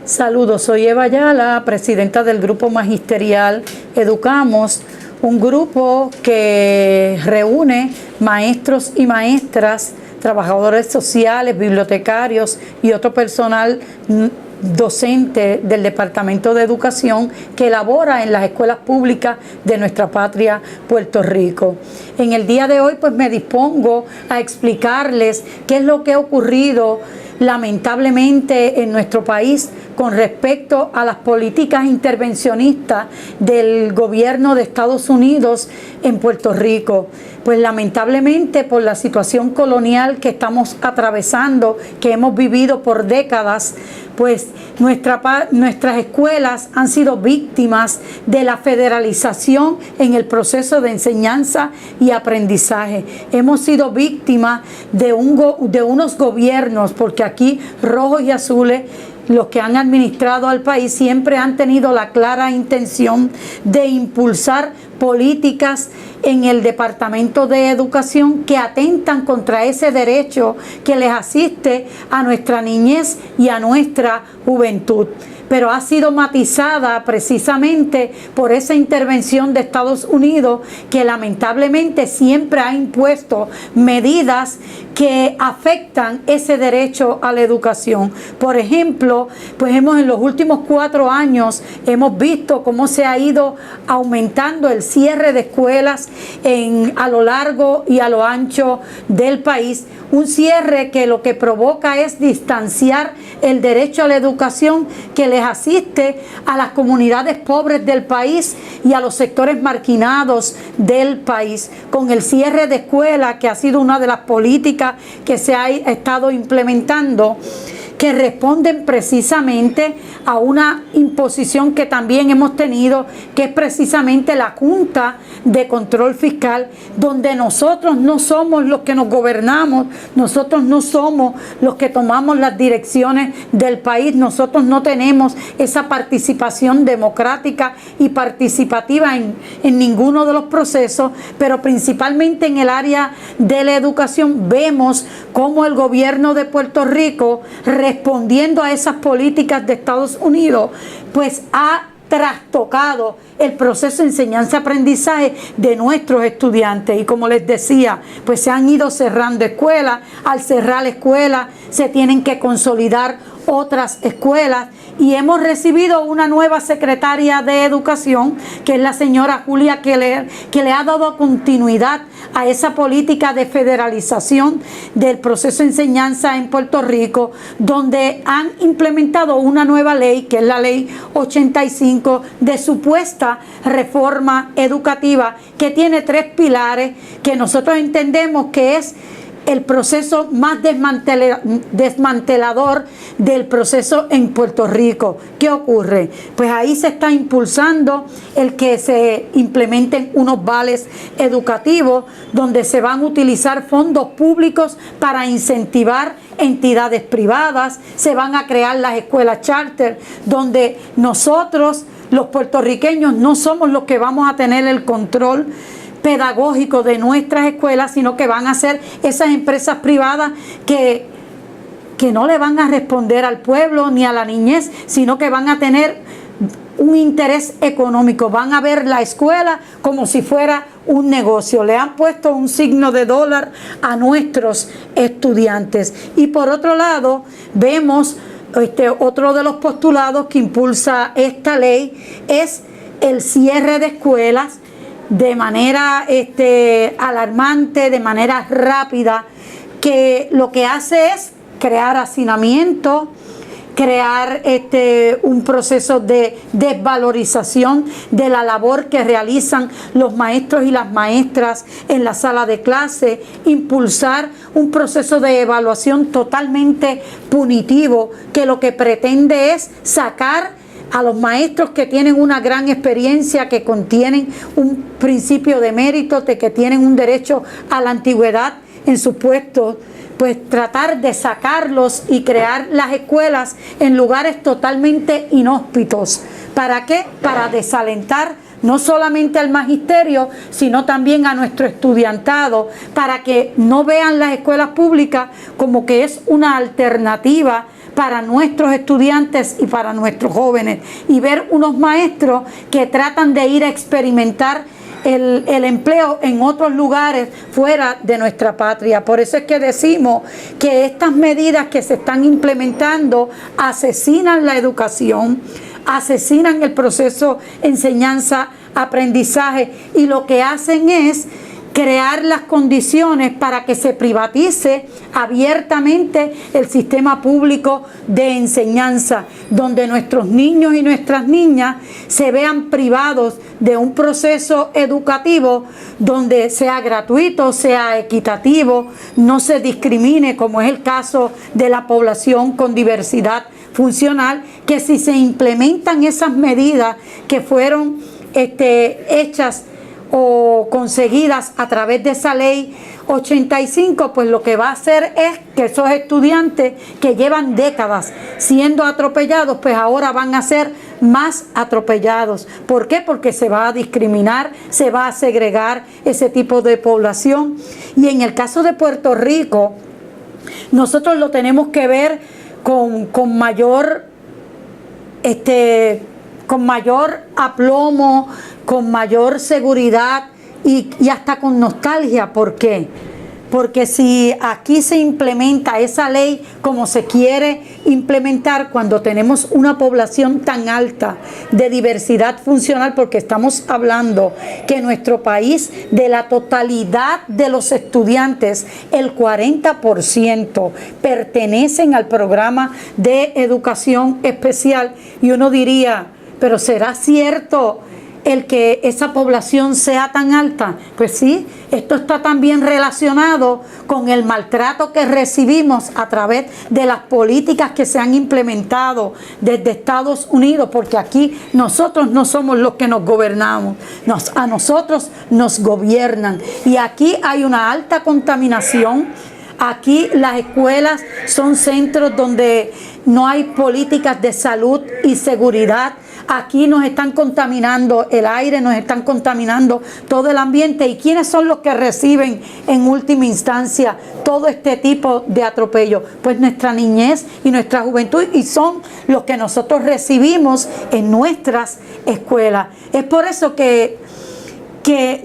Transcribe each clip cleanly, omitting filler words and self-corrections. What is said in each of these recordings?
Saludos, soy Eva Ayala, presidenta del Grupo Magisterial Educamos, un grupo que reúne maestros y maestras, trabajadores sociales, bibliotecarios y otro personal docente del Departamento de Educación que labora en las escuelas públicas de nuestra patria, Puerto Rico. En el día de hoy, pues me dispongo a explicarles qué es lo que ha ocurrido lamentablemente en nuestro país con respecto a las políticas intervencionistas del gobierno de Estados Unidos en Puerto Rico. Pues lamentablemente por la situación colonial que estamos atravesando, que hemos vivido por décadas, pues nuestras escuelas han sido víctimas de la federalización en el proceso de enseñanza y aprendizaje. Hemos sido víctimas de unos gobiernos, porque aquí rojos y azules, los que han administrado al país, siempre han tenido la clara intención de impulsar políticas en el Departamento de Educación que atentan contra ese derecho que les asiste a nuestra niñez y a nuestra juventud. Pero ha sido matizada precisamente por esa intervención de Estados Unidos que lamentablemente siempre ha impuesto medidas que afectan ese derecho a la educación. Por ejemplo, pues en los últimos 4 años hemos visto cómo se ha ido aumentando el cierre de escuelas a lo largo y a lo ancho del país. Un cierre que lo que provoca es distanciar el derecho a la educación que les asiste a las comunidades pobres del país y a los sectores marginados del país. Con el cierre de escuelas, que ha sido una de las políticas que se ha estado implementando, que responden precisamente a una imposición que también hemos tenido, que es precisamente la Junta de Control Fiscal, donde nosotros no somos los que nos gobernamos, nosotros no somos los que tomamos las direcciones del país, nosotros no tenemos esa participación democrática y participativa en ninguno de los procesos, pero principalmente en el área de la educación vemos cómo el gobierno de Puerto Rico, respondiendo a esas políticas de Estados Unidos, pues ha trastocado el proceso de enseñanza-aprendizaje de nuestros estudiantes. Y como les decía, pues se han ido cerrando escuelas. Al cerrar escuelas se tienen que consolidar otras escuelas, y hemos recibido una nueva secretaria de Educación, que es la señora Julia Keller, que le ha dado continuidad a esa política de federalización del proceso de enseñanza en Puerto Rico, donde han implementado una nueva ley, que es la Ley 85, de supuesta reforma educativa, que tiene 3 pilares que nosotros entendemos que es el proceso más desmantelador del proceso en Puerto Rico. ¿Qué ocurre? Pues ahí se está impulsando el que se implementen unos vales educativos donde se van a utilizar fondos públicos para incentivar entidades privadas, se van a crear las escuelas charter, donde nosotros, los puertorriqueños, no somos los que vamos a tener el control pedagógico de nuestras escuelas, sino que van a ser esas empresas privadas que no le van a responder al pueblo ni a la niñez, sino que van a tener un interés económico, van a ver la escuela como si fuera un negocio. Le han puesto un signo de dólar a nuestros estudiantes. Y por otro lado, vemos otro de los postulados que impulsa esta ley es el cierre de escuelas de manera alarmante, de manera rápida, que lo que hace es crear hacinamiento, crear un proceso de desvalorización de la labor que realizan los maestros y las maestras en la sala de clase, impulsar un proceso de evaluación totalmente punitivo, que lo que pretende es sacar a los maestros que tienen una gran experiencia, que contienen un principio de mérito, de que tienen un derecho a la antigüedad en sus puestos, pues tratar de sacarlos y crear las escuelas en lugares totalmente inhóspitos. ¿Para qué? Para desalentar no solamente al magisterio, sino también a nuestro estudiantado, para que no vean las escuelas públicas como que es una alternativa para nuestros estudiantes y para nuestros jóvenes, y ver unos maestros que tratan de ir a experimentar el empleo en otros lugares fuera de nuestra patria. Por eso es que decimos que estas medidas que se están implementando asesinan la educación, asesinan el proceso enseñanza-aprendizaje, y lo que hacen es crear las condiciones para que se privatice abiertamente el sistema público de enseñanza, donde nuestros niños y nuestras niñas se vean privados de un proceso educativo donde sea gratuito, sea equitativo, no se discrimine, como es el caso de la población con diversidad funcional, que si se implementan esas medidas que fueron hechas o conseguidas a través de esa ley 85, pues lo que va a hacer es que esos estudiantes que llevan décadas siendo atropellados, pues ahora van a ser más atropellados. ¿Por qué? Porque se va a discriminar, se va a segregar ese tipo de población. Y en el caso de Puerto Rico, nosotros lo tenemos que ver con mayor aplomo, con mayor seguridad y hasta con nostalgia. ¿Por qué? Porque si aquí se implementa esa ley como se quiere implementar, cuando tenemos una población tan alta de diversidad funcional, porque estamos hablando que en nuestro país, de la totalidad de los estudiantes, el 40% pertenecen al programa de educación especial, y uno diría, pero ¿será cierto el que esa población sea tan alta? Pues sí, esto está también relacionado con el maltrato que recibimos a través de las políticas que se han implementado desde Estados Unidos, porque aquí nosotros no somos los que nos gobernamos, a nosotros nos gobiernan, y aquí hay una alta contaminación. Aquí las escuelas son centros donde no hay políticas de salud y seguridad. Aquí nos están contaminando el aire, nos están contaminando todo el ambiente. ¿Y quiénes son los que reciben en última instancia todo este tipo de atropello? Pues nuestra niñez y nuestra juventud, y son los que nosotros recibimos en nuestras escuelas. Es por eso que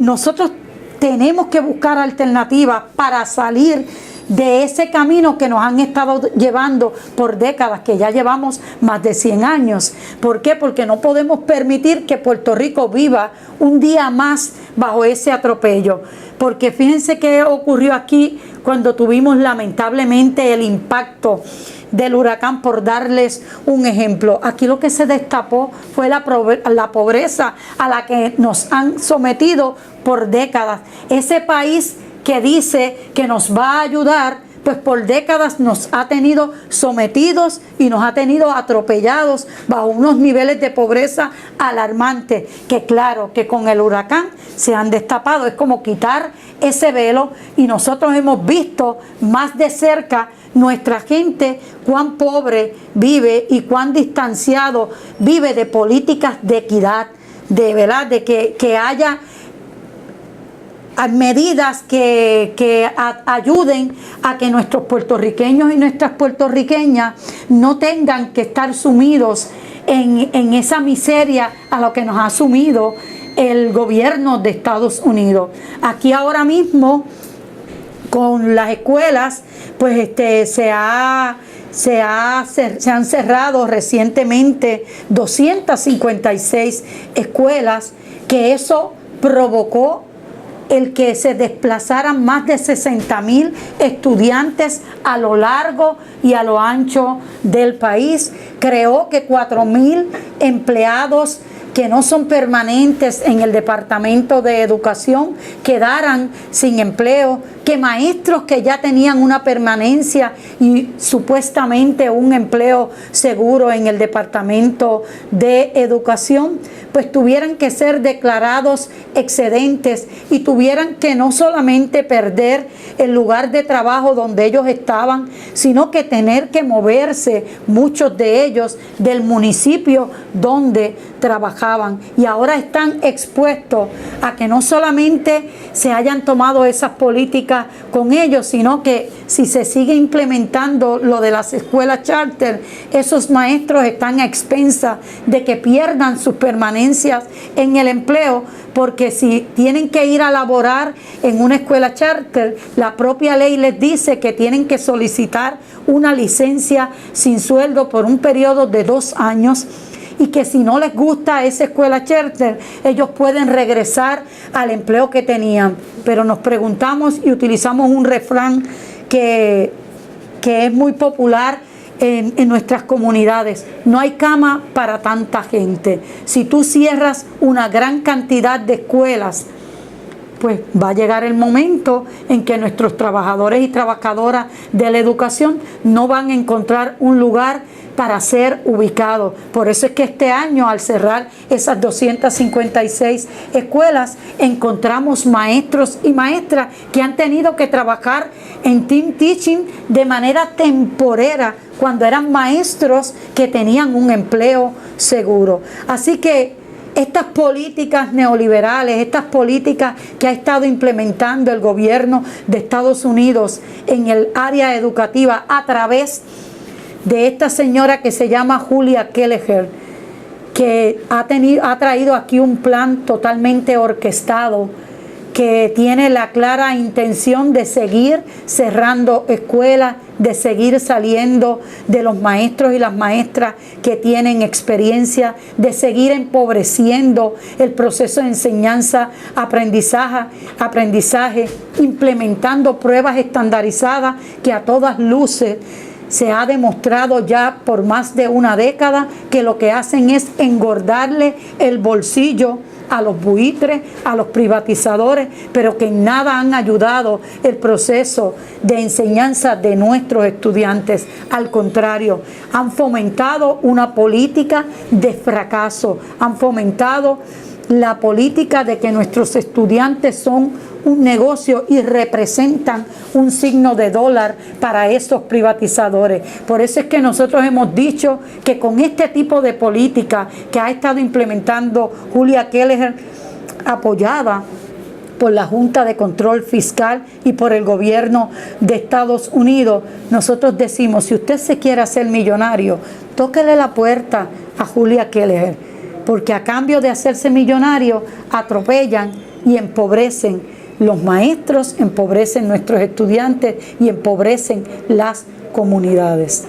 nosotros tenemos que buscar alternativas para salir de ese camino que nos han estado llevando por décadas, que ya llevamos más de 100 años. ¿Por qué? Porque no podemos permitir que Puerto Rico viva un día más bajo ese atropello. Porque fíjense qué ocurrió aquí cuando tuvimos lamentablemente el impacto del huracán, por darles un ejemplo. Aquí lo que se destapó fue la pobreza a la que nos han sometido por décadas. Ese país que dice que nos va a ayudar, pues por décadas nos ha tenido sometidos y nos ha tenido atropellados bajo unos niveles de pobreza alarmantes, que claro, que con el huracán se han destapado. Es como quitar ese velo, y nosotros hemos visto más de cerca nuestra gente cuán pobre vive y cuán distanciado vive de políticas de equidad, de verdad, de que haya medidas que ayuden a que nuestros puertorriqueños y nuestras puertorriqueñas no tengan que estar sumidos en esa miseria a lo que nos ha sumido el gobierno de Estados Unidos. Aquí ahora mismo con las escuelas, pues se han cerrado recientemente 256 escuelas, que eso provocó el que se desplazaran más de 60,000 estudiantes a lo largo y a lo ancho del país. Creó que 4,000 empleados que no son permanentes en el Departamento de Educación quedaran sin empleo, que maestros que ya tenían una permanencia y supuestamente un empleo seguro en el Departamento de Educación, pues tuvieran que ser declarados excedentes y tuvieran que no solamente perder el lugar de trabajo donde ellos estaban, sino que tener que moverse, muchos de ellos, del municipio donde trabajaban, y ahora están expuestos a que no solamente se hayan tomado esas políticas con ellos, sino que si se sigue implementando lo de las escuelas charter, esos maestros están a expensas de que pierdan sus permanencias en el empleo, porque si tienen que ir a laborar en una escuela charter, la propia ley les dice que tienen que solicitar una licencia sin sueldo por un periodo de 2 años, y que si no les gusta esa escuela charter, ellos pueden regresar al empleo que tenían. Pero nos preguntamos y utilizamos un refrán que es muy popular en nuestras comunidades: no hay cama para tanta gente. Si tú cierras una gran cantidad de escuelas, pues va a llegar el momento en que nuestros trabajadores y trabajadoras de la educación no van a encontrar un lugar para ser ubicados. Por eso es que este año, al cerrar esas 256 escuelas, encontramos maestros y maestras que han tenido que trabajar en team teaching de manera temporera, cuando eran maestros que tenían un empleo seguro. Así que estas políticas neoliberales, estas políticas que ha estado implementando el gobierno de Estados Unidos en el área educativa a través de esta señora que se llama Julia Kelleher, que ha traído aquí un plan totalmente orquestado, que tiene la clara intención de seguir cerrando escuelas, de seguir saliendo de los maestros y las maestras que tienen experiencia, de seguir empobreciendo el proceso de enseñanza, aprendizaje, implementando pruebas estandarizadas que a todas luces se ha demostrado ya por más de una década que lo que hacen es engordarle el bolsillo a los buitres, a los privatizadores, pero que en nada han ayudado el proceso de enseñanza de nuestros estudiantes. Al contrario, han fomentado una política de fracaso, han fomentado la política de que nuestros estudiantes son un negocio y representan un signo de dólar para esos privatizadores. Por eso es que nosotros hemos dicho que con este tipo de política que ha estado implementando Julia Kelleher, apoyada por la Junta de Control Fiscal y por el gobierno de Estados Unidos, nosotros decimos: si usted se quiere hacer millonario, tóquele la puerta a Julia Kelleher, porque a cambio de hacerse millonario, atropellan y empobrecen los maestros, empobrecen nuestros estudiantes y empobrecen las comunidades.